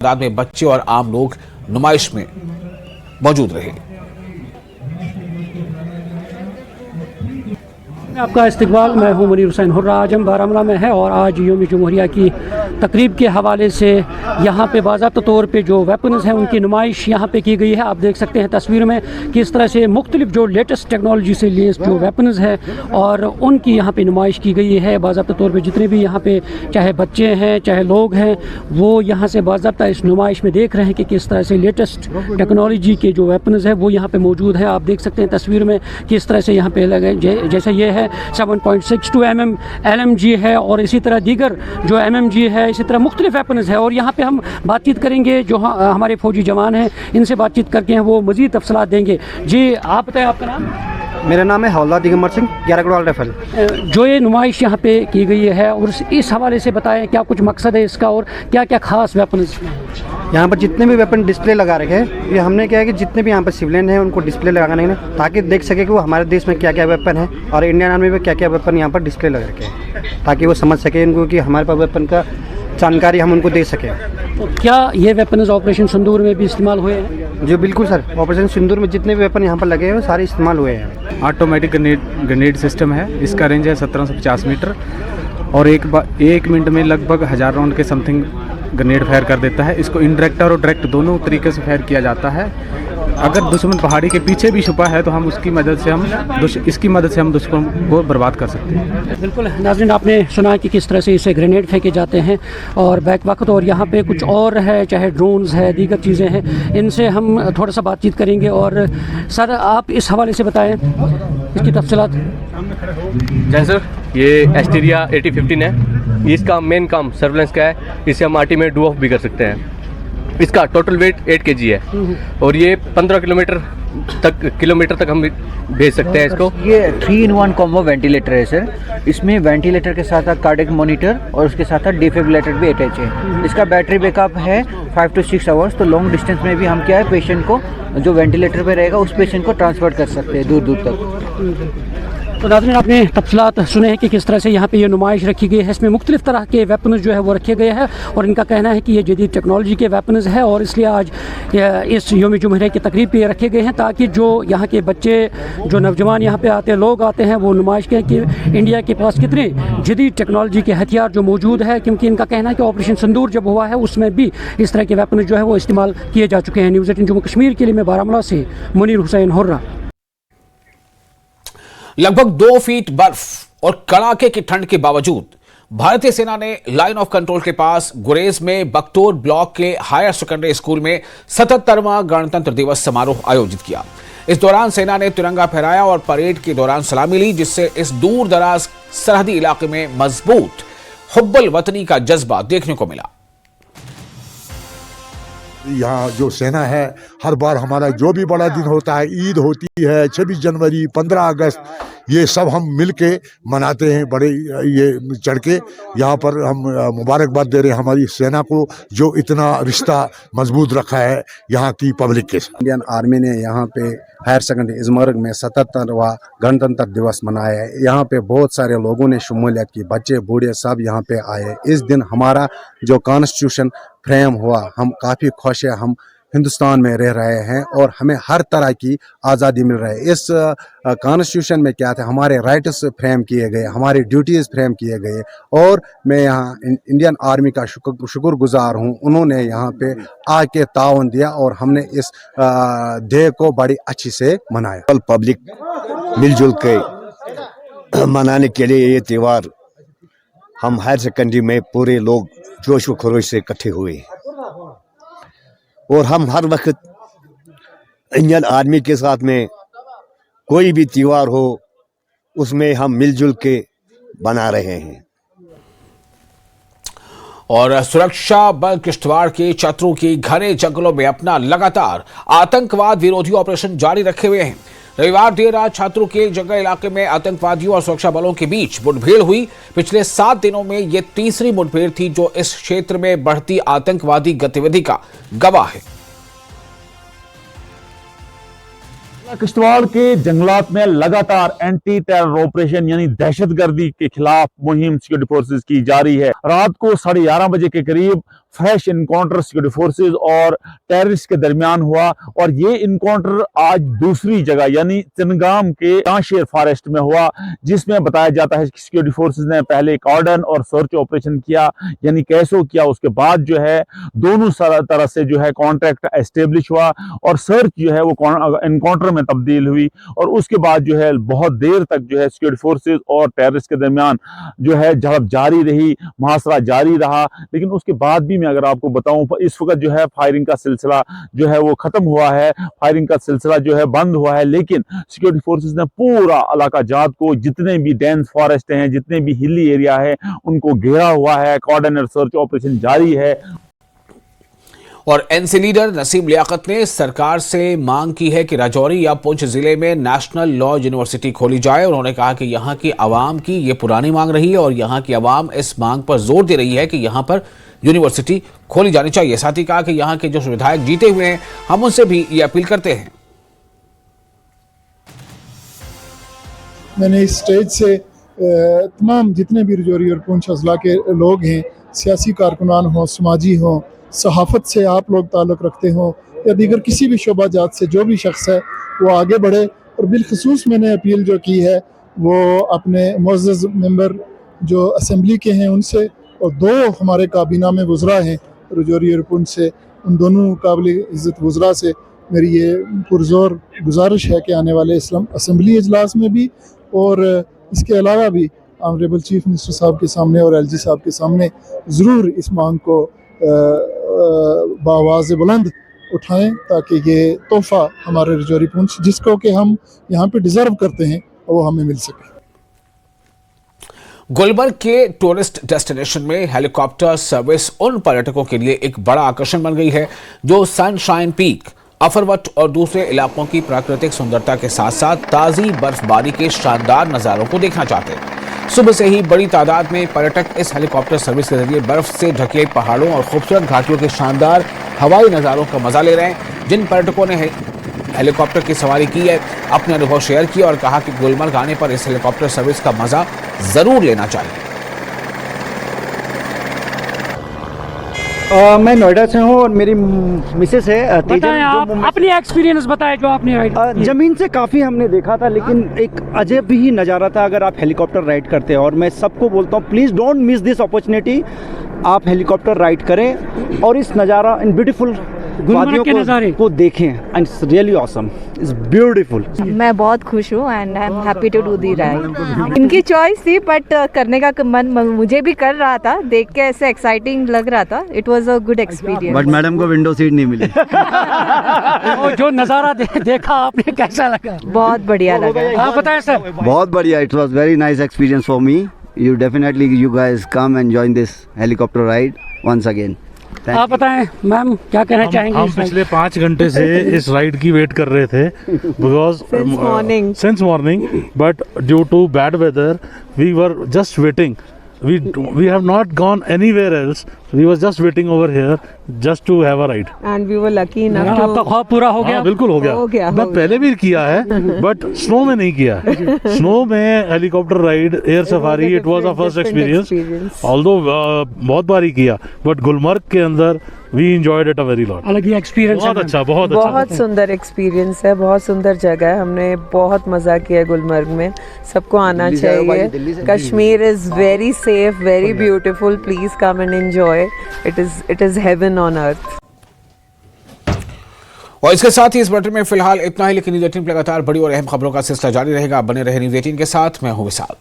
तादाद में बच्चे और आम लोग नुमाइश में मौजूद रहे। आपका इस्तकबाल, मैं हूं मुनीर हुसैन हुर्रा। आज हम बारामूला में है और आज यौम जमहूरिया की तकरीब के हवाले से यहाँ पे बाज़ाब्ता तौर पे जो वेपन्स हैं उनकी नुमाइश यहाँ पे की गई है। आप देख सकते हैं तस्वीर में कि इस तरह से मुख्तलिफ जो लेटेस्ट टेक्नोलॉजी से लेस जो वेपन्स हैं और उनकी यहाँ पे नुमाइश की गई है। बाज़ाब्ता तौर पे जितने भी यहाँ पे चाहे बच्चे हैं चाहे लोग हैं वो यहाँ से बाज़ाब्ता इस नुमाइश में देख रहे हैं कि किस तरह से लेटेस्ट टेक्नोलॉजी के जो वेपन्स हैं वो यहाँ पे मौजूद है। आप देख सकते हैं तस्वीर में किस तरह से यहाँ पे लगे, जैसे ये है 7.62 mm LMG है और इसी तरह दीगर जो MMG है, इसी तरह मुख्तलिफ वेपन्स है। और यहाँ पे हम बातचीत करेंगे जो हमारे फौजी जवान हैं, इनसे बातचीत करके हैं वो मज़ीद तफसीलात देंगे। जी आप बताएं, आपका नाम? मेरा नाम है हौला दिगंबर सिंह, 11 कड़वाल राइफल। जो ये नुमाइश यहाँ पे की गई है और इस हवाले से बताएं क्या कुछ मकसद है इसका और क्या क्या खास वेपन्स यहाँ पर जितने भी वेपन डिस्प्ले लगा रखे हैं, ये हमने क्या है कि जितने भी यहाँ पर सिविलियन हैं उनको डिस्प्ले लगाने हैं ताकि देख सके कि वो हमारे देश में क्या क्या वेपन है और इंडियन आर्मी में क्या क्या वेपन यहाँ पर डिस्प्ले लगा रखे हैं ताकि वो समझ सके इनको कि हमारे पास वेपन का जानकारी हम उनको दे सकें। तो क्या ये वेपन्स ऑपरेशन सिंदूर में भी इस्तेमाल हुए हैं? जी बिल्कुल सर, ऑपरेशन सिंदूर में जितने भी वेपन यहाँ पर लगे हैं सारे इस्तेमाल हुए हैं। ऑटोमेटिक ग्रेनेड सिस्टम है, इसका रेंज है 1750 मीटर और एक मिनट में लगभग 1000 राउंड के समथिंग ग्रेनेड फायर कर देता है। इसको इनडायरेक्ट और डायरेक्ट दोनों तरीके से फायर किया जाता है। अगर दुश्मन पहाड़ी के पीछे भी छुपा है तो हम इसकी मदद से हम दुश्मन को बर्बाद कर सकते हैं। बिल्कुल नाज़रीन, आपने सुना कि किस तरह से इसे ग्रेनेड फेंके जाते हैं और बैक वक्त, और यहाँ पे कुछ और है, चाहे ड्रोन्स है, दीगर चीज़ें हैं, इनसे हम थोड़ा सा बातचीत करेंगे। और सर आप इस हवाले से बताएं इसकी तफसीलात। जय सर, ये एस्टीरिया 8015 है। इसका मेन काम सर्वेलेंस का है। इसे हम आर्टी में डू ऑफ भी कर सकते हैं। इसका टोटल वेट 8 kg है और ये 15 किलोमीटर तक हम भेज सकते हैं इसको। ये 3-in-1 कॉम्बो वेंटिलेटर है सर। इसमें वेंटिलेटर के साथ साथ कार्डियक मॉनिटर और उसके साथ साथ डिफिब्रिलेटर भी अटैच है। इसका बैटरी बैकअप है 5 to 6 आवर्स। तो लॉन्ग डिस्टेंस में भी हम क्या है, पेशेंट को जो वेंटिलेटर पे रहेगा उस पेशेंट को ट्रांसफर कर सकते हैं दूर दूर तक। तो नाज़रीन, आपने तफसीलात सुने हैं कि किस तरह से यहाँ पे ये नुमाइश रखी गई है। इसमें मुख्तलिफ तरह के वेपन्स जो है वो रखे गए हैं और इनका कहना है कि ये जदीद टेक्नोलॉजी के वेपन्स है और इसलिए आज इस यौम जमहूरिया की तकरीब पे रखे गए हैं ताकि जो यहाँ के बच्चे, जो नौजवान यहाँ पे आते हैं, लोग आते हैं, वो नुमाइश करें कि इंडिया के पास कितने जदीद टेक्नोलॉजी के हथियार जो मौजूद है। क्योंकि इनका कहना है कि ऑपरेशन सिंदूर जब हुआ है उसमें भी इस तरह के वेपन जो है वो इस्तेमाल किए जा चुके हैं। न्यूज़ 18 जम्मू कश्मीर के लिए मैं बारामूला से मुनीर हुसैन हुर्रा। लगभग 2 फीट बर्फ और कड़ाके की ठंड के बावजूद भारतीय सेना ने लाइन ऑफ कंट्रोल के पास गुरेज में बकतौर ब्लॉक के हायर सेकेंडरी स्कूल में 77वां गणतंत्र दिवस समारोह आयोजित किया। इस दौरान सेना ने तिरंगा फहराया और परेड के दौरान सलामी ली, जिससे इस दूर दराज सरहदी इलाके में मजबूत हुब्बुल वतनी का जज्बा देखने को मिला। यहाँ जो सेना है, हर बार हमारा जो भी बड़ा दिन होता है, ईद होती है, 26 जनवरी, 15 अगस्त, ये सब हम मिल के मनाते हैं। बड़े ये चढ़ के यहाँ पर हम मुबारकबाद दे रहे हैं हमारी सेना को जो इतना रिश्ता मजबूत रखा है यहाँ की पब्लिक के साथ। इंडियन आर्मी ने यहाँ पे हायर सेकेंडरी इजमर्ग में 77वां गणतंत्र दिवस मनाया है। यहाँ पे बहुत सारे लोगों ने शमूलियत की, बच्चे बूढ़े सब यहाँ पे आए। इस दिन हमारा जो कॉन्स्टिट्यूशन फ्रेम हुआ, हम काफ़ी खुश है, हम हिंदुस्तान में रह रहे हैं और हमें हर तरह की आज़ादी मिल रही है। इस कॉन्स्टिट्यूशन में क्या था, हमारे राइट्स फ्रेम किए गए, हमारी ड्यूटीज़ फ्रेम किए गए और मैं यहाँ इंडियन आर्मी का शुक्रगुजार हूँ। उन्होंने यहाँ पे आके ताउन दिया और हमने इस डे को बड़ी अच्छी से मनाया। पब्लिक मिलजुल के मनाने के लिए ये त्यौहार हम हायर सेकेंडरी में पूरे लोग जोश व खरोश से इकट्ठे हुए और हम हर वक्त इंडियन आर्मी के साथ में कोई भी त्यौहार हो उसमें हम मिलजुल के बना रहे हैं। और सुरक्षा बल किश्तवाड़ के चतरों की घने जंगलों में अपना लगातार आतंकवाद विरोधी ऑपरेशन जारी रखे हुए हैं। रविवार देर रात छात्रों के जंगल इलाके में आतंकवादियों और सुरक्षा बलों के बीच मुठभेड़ हुई। पिछले 7 दिनों में यह तीसरी मुठभेड़ थी जो इस क्षेत्र में बढ़ती आतंकवादी गतिविधि का गवाह है। किश्तवाड़ के जंगलात में लगातार एंटी टेरर ऑपरेशन यानी दहशतगर्दी के खिलाफ मुहिम सिक्योरिटी फोर्सेस की जारी है। रात को 11:30 बजे के करीब फ्रेश इनकाउंटर सिक्योरिटी फोर्सेस और टेररिस्ट के दरमियान हुआ और ये इनकाउंटर आज दूसरी जगह यानी चिनगाम के ताशेर फॉरेस्ट में हुआ, जिसमें बताया जाता है कि सिक्योरिटी फोर्सेस ने पहले कॉर्डन और सर्च ऑपरेशन किया यानी कैसो किया। उसके बाद जो है दोनों तरह से जो है कॉन्ट्रैक्ट एस्टेब्लिश हुआ और सर्च जो है वो इनकाउंटर में तब्दील हुई और उसके बाद जो है बहुत देर तक जो है सिक्योरिटी फोर्सेस और टेररिस्ट के दरमियान जो है झड़प जारी रही, मुहासरा जारी रहा। लेकिन उसके बाद भी मैं अगर आपको बताऊं इस वक्त जो है फायरिंग का सिलसिला जो है वो खत्म हुआ है, फायरिंग का सिलसिला जो है बंद हुआ है, लेकिन सिक्योरिटी फोर्सेस ने पूरा इलाका जात को जितने भी डेंस फॉरेस्ट हैं, जितने भी हिली एरिया है, उनको घेरा हुआ है। कॉर्डन और सर्च ऑपरेशन जारी है। और एनसी लीडर नसीम लियाकत ने सरकार से मांग की है कि राजौरी या पुंछ जिले में नेशनल लॉ यूनिवर्सिटी खोली जाए। उन्होंने कहा कि यहां की आवाम की ये पुरानी मांग रही है और यहां की आवाम इस मांग पर जोर दे रही है कि यहां पर यूनिवर्सिटी खोली जानी चाहिए। साथ ही कहा कि यहां के जो विधायक जीते हुए हैं हम उनसे भी ये अपील करते हैं। मैंने इस स्टेज से तमाम जितने भी राजौरी और पुंछ अजला के लोग हैं, सियासी कारकुनान हों, समाजी हों, सहाफ़त से आप लोग ताल्लुक़ रखते हों या दीगर किसी भी शोबा जात से जो भी शख्स है वो आगे बढ़े। और बिलखसूस मैंने अपील जो की है वो अपने मुअज़्ज़ज़ मेंबर जो असम्बली के हैं उनसे और 2 हमारे काबीना में वज़रा हैं राजौरी और पुंछ से, उन दोनों काबिल इज़्ज़त वज़रा से मेरी ये पुरज़ोर गुजारिश है कि आने वाले असम्बली इजलास में भी और इसके अलावा भी ऑनरेबल चीफ मिनिस्टर साहब के सामने और एलजी साहब के सामने ज़रूर इस मांग को बावाज़ बुलंद उठाएं ताकि ये तोहफ़ा हमारे राजौरी पुंछ जिसको कि हम यहाँ पे डिज़र्व करते हैं वो हमें मिल सके। गुलबर्ग के टूरिस्ट डेस्टिनेशन में हेलीकॉप्टर सर्विस उन पर्यटकों के लिए एक बड़ा आकर्षण बन गई है जो सनशाइन पीक, अफरवट और दूसरे इलाकों की प्राकृतिक सुंदरता के साथ साथ ताज़ी बर्फबारी के शानदार नज़ारों को देखना चाहते हैं। सुबह से ही बड़ी तादाद में पर्यटक इस हेलीकॉप्टर सर्विस के जरिए बर्फ से ढके पहाड़ों और खूबसूरत घाटियों के शानदार हवाई नज़ारों का मजा ले रहे हैं। जिन पर्यटकों ने हेलीकॉप्टर की सवारी की है अपने अनुभव शेयर किए और कहा कि गुलमर्ग आने पर इस हेलीकॉप्टर सर्विस का मजा जरूर लेना चाहिए। मैं नोएडा से हूँ और मेरी मिसेस है बताएं आप अपनी एक्सपीरियंस बताएं जो आपने राइड ज़मीन से काफ़ी हमने देखा था लेकिन एक अजब ही नज़ारा था अगर आप हेलीकॉप्टर राइड करते हैं। और मैं सबको बोलता हूँ please don't miss this opportunity, आप हेलीकॉप्टर राइड करें और इस नज़ारा इन ब्यूटीफुल वादियों के नज़ारे को देखें and it's really awesome, it's beautiful. मैं बहुत खुश हूँ and I am happy to do the ride. इनकी चॉइस थी बट करने का मन मुझे भी कर रहा था, देख के ऐसे एक्साइटिंग लग रहा था। It was a good experience. But madam को विंडो सीट नहीं मिली। जो नज़ारा देखा आपने कैसा लगा? बहुत बढ़िया लगा। आप बताएं सर। बहुत बढ़िया, it was very nice experience for me. You definitely, you guys come and join this helicopter ride once again. आप बताएं मैम क्या कहना चाहेंगे? हम पिछले 5 घंटे से इस राइड की वेट कर रहे थे because since morning, but due to bad weather we were just waiting. We have not gone anywhere else. We was just waiting over here just to have a ride. And we were lucky enough to आपका ख्वाब पूरा हो गया? बिल्कुल हो गया। मैं पहले भी किया है बट स्नो में नहीं किया है। स्नो में helicopter ride, air safari, it was a first experience. Although बहुत बार ही किया बट गुलमर्ग के अंदर we enjoyed it a very lot. अलग ही एक्सपीरियंस। बहुत अच्छा, बहुत सुंदर एक्सपीरियंस है, बहुत सुंदर जगह है। हमने बहुत मजा किया गुलमर्ग में, सबको आना चाहिए। Kashmir is very safe, very beautiful, please come and enjoy. It is heaven on earth. और इसके साथ ही इस बुलेटिन में फिलहाल इतना ही, लेकिन न्यूज़ 18 पर लगातार बड़ी और अहम खबरों का सिलसिला जारी रहेगा। बने रहे न्यूज़ 18 के साथ, मैं हूं विशाल।